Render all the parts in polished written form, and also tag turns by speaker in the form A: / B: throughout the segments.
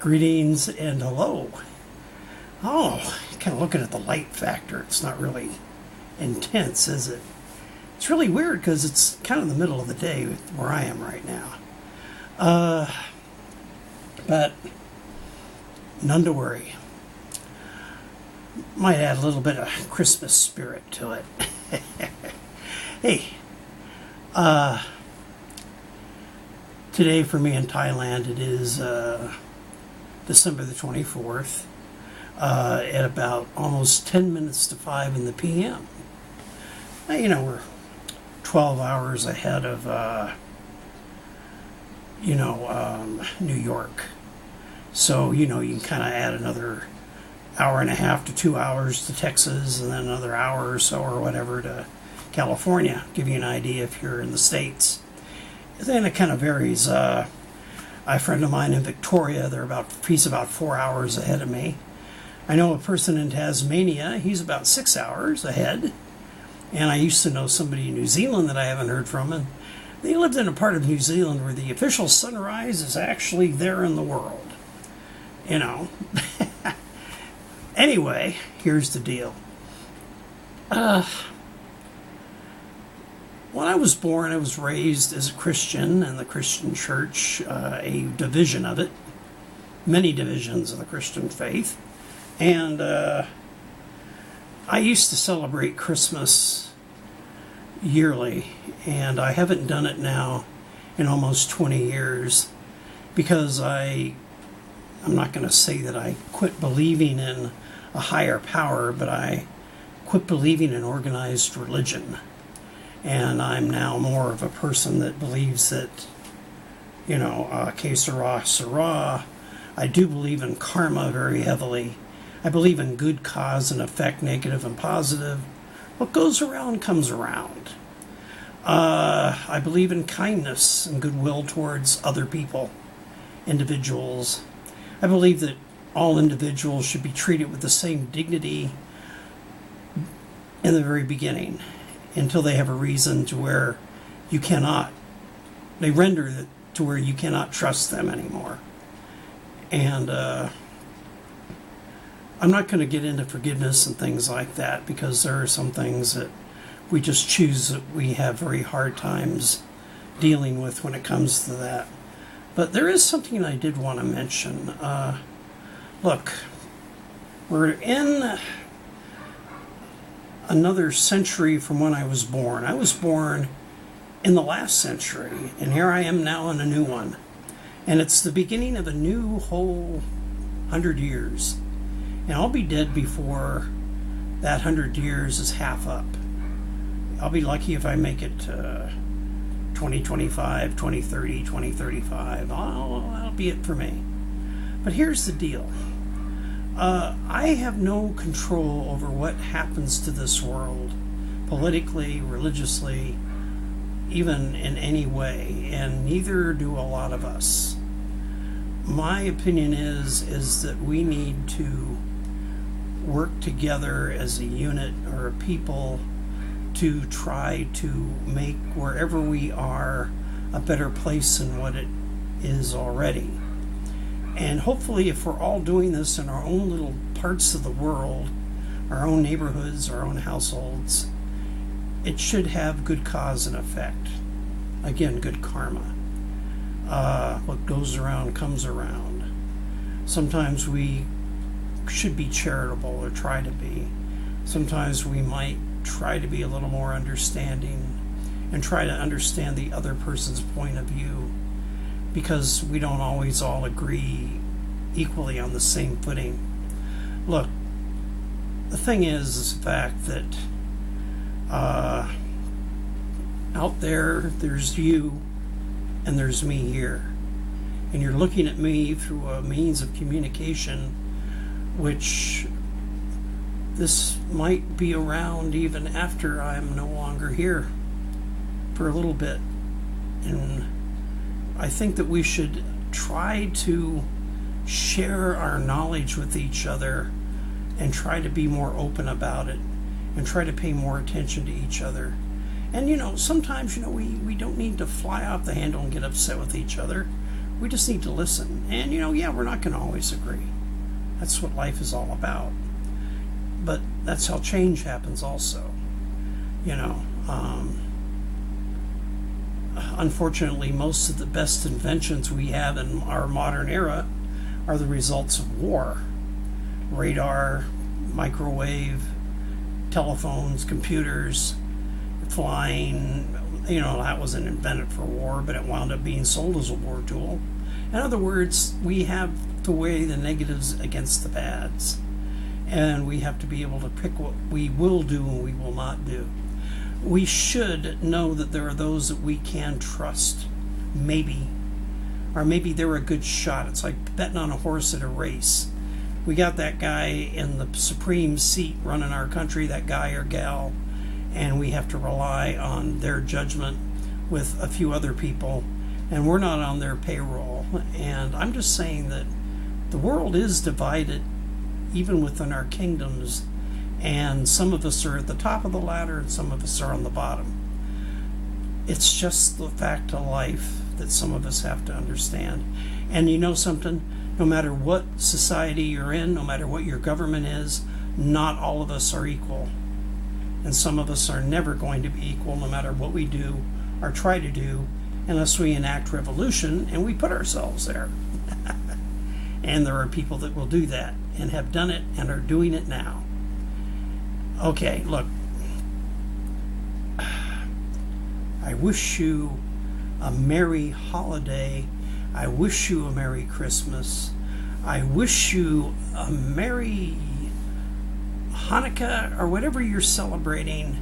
A: Greetings and hello. Oh, kind of looking at the light factor. It's not really intense, is it? It's really weird because it's kind of the middle of the day where I am right now. But none to worry. Might add a little bit of Christmas spirit to it. Hey, today for me in Thailand it is December the 24th at about almost 10 minutes to 5 in the p.m. Now, you know, we're 12 hours ahead of, New York. So, you can kind of add another hour and a half to 2 hours to Texas and then another hour or so or whatever to California. Give you an idea if you're in the States. Then it kind of varies. A friend of mine in Victoria, he's about 4 hours ahead of me. I know a person in Tasmania, he's about 6 hours ahead. And I used to know somebody in New Zealand that I haven't heard from, and they lived in a part of New Zealand where the official sunrise is actually there in the world. Anyway, here's the deal. When I was born, I was raised as a Christian in the Christian church, a division of it, many divisions of the Christian faith. And I used to celebrate Christmas yearly, and I haven't done it now in almost 20 years because I'm not going to say that I quit believing in a higher power, but I quit believing in organized religion. And I'm now more of a person that believes that, que sera, sera. I do believe in karma very heavily. I believe in good cause and effect, negative and positive. What goes around comes around. I believe in kindness and goodwill towards other people, individuals. I believe that all individuals should be treated with the same dignity in the very beginning, until they have a reason to where they render it to where you cannot trust them anymore. And I'm not going to get into forgiveness and things like that because there are some things that we just choose that we have very hard times dealing with when it comes to that. But there is something I did want to mention. Look, we're in another century from when I was born. I was born in the last century, and here I am now in a new one. And it's the beginning of a new whole 100 years. And I'll be dead before that 100 years is half up. I'll be lucky if I make it 2025, 2030, 2035. That'll be it for me. But here's the deal. I have no control over what happens to this world, politically, religiously, even in any way, and neither do a lot of us. My opinion is that we need to work together as a unit or a people to try to make wherever we are a better place than what it is already. And hopefully if we're all doing this in our own little parts of the world, our own neighborhoods, our own households, it should have good cause and effect. Again, good karma. What goes around comes around. Sometimes we should be charitable or try to be. Sometimes we might try to be a little more understanding and try to understand the other person's point of view, because we don't always all agree equally on the same footing. Look, the thing is the fact that out there's you and there's me here. And you're looking at me through a means of communication which this might be around even after I'm no longer here for a little bit. And I think that we should try to share our knowledge with each other and try to be more open about it and try to pay more attention to each other. And sometimes we don't need to fly off the handle and get upset with each other. We just need to listen. And, yeah, we're not going to always agree. That's what life is all about. But that's how change happens also. Unfortunately, most of the best inventions we have in our modern era are the results of war. Radar, microwave, telephones, computers, flying, that wasn't invented for war, but it wound up being sold as a war tool. In other words, we have to weigh the negatives against the bads. And we have to be able to pick what we will do and we will not do. We should know that there are those that we can trust, maybe. Or maybe they're a good shot. It's like betting on a horse at a race. We got that guy in the supreme seat running our country, that guy or gal, and we have to rely on their judgment with a few other people, and we're not on their payroll. And I'm just saying that the world is divided, even within our kingdoms, and some of us are at the top of the ladder and some of us are on the bottom. It's just the fact of life that some of us have to understand. And you know something? No matter what society you're in, no matter what your government is, not all of us are equal. And some of us are never going to be equal, no matter what we do or try to do, unless we enact revolution and we put ourselves there. And there are people that will do that and have done it and are doing it now. Okay, look. I wish you a merry holiday. I wish you a Merry Christmas. I wish you a Merry Hanukkah or whatever you're celebrating.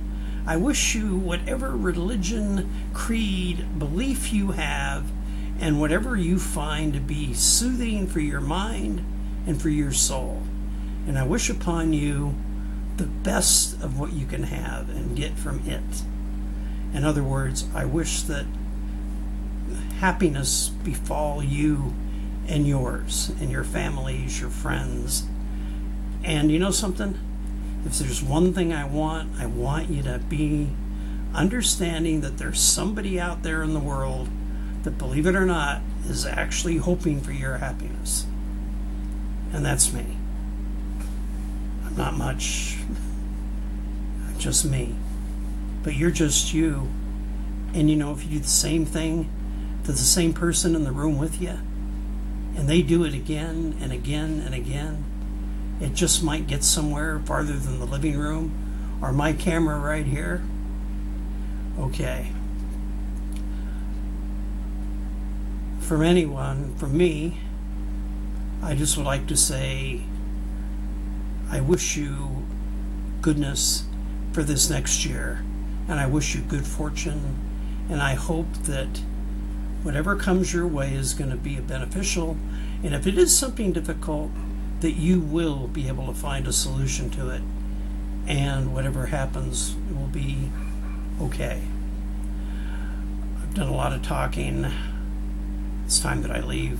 A: I wish you whatever religion, creed, belief you have, and whatever you find to be soothing for your mind and for your soul. And I wish upon you the best of what you can have and get from it. In other words, I wish that happiness befall you and yours and your families, your friends. And you know something? If there's one thing I want you to be understanding that there's somebody out there in the world that, believe it or not, is actually hoping for your happiness. And that's me. I'm not much. I'm just me. But you're just you. And if you do the same thing to the same person in the room with you, and they do it again and again and again, it just might get somewhere farther than the living room or my camera right here. Okay. From me, I just would like to say I wish you goodness for this next year, and I wish you good fortune, and I hope that whatever comes your way is going to be beneficial, and if it is something difficult, that you will be able to find a solution to it, and whatever happens, it will be okay. I've done a lot of talking. It's time that I leave,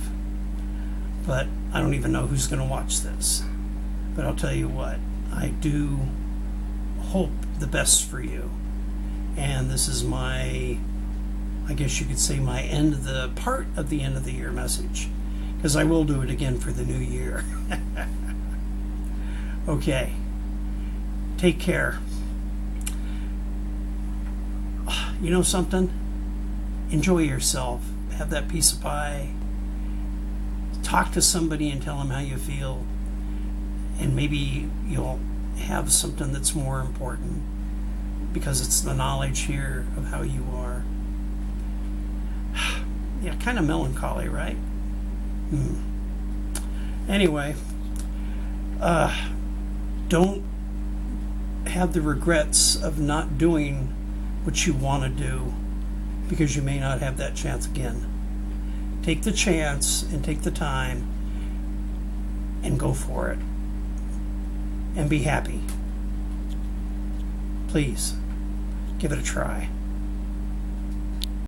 A: but I don't even know who's going to watch this. But I'll tell you what, I do hope the best for you, and this is my, I guess you could say, my part of the end of the year message, because I will do it again for the new year. Okay, take care. You know something? Enjoy yourself. Have that piece of pie. Talk to somebody and tell them how you feel, and maybe you'll have something that's more important, because it's the knowledge here of how you are. Yeah, kind of melancholy, right? Anyway, don't have the regrets of not doing what you want to do, because you may not have that chance again. Take the chance and take the time and go for it. And be happy. Please, give it a try.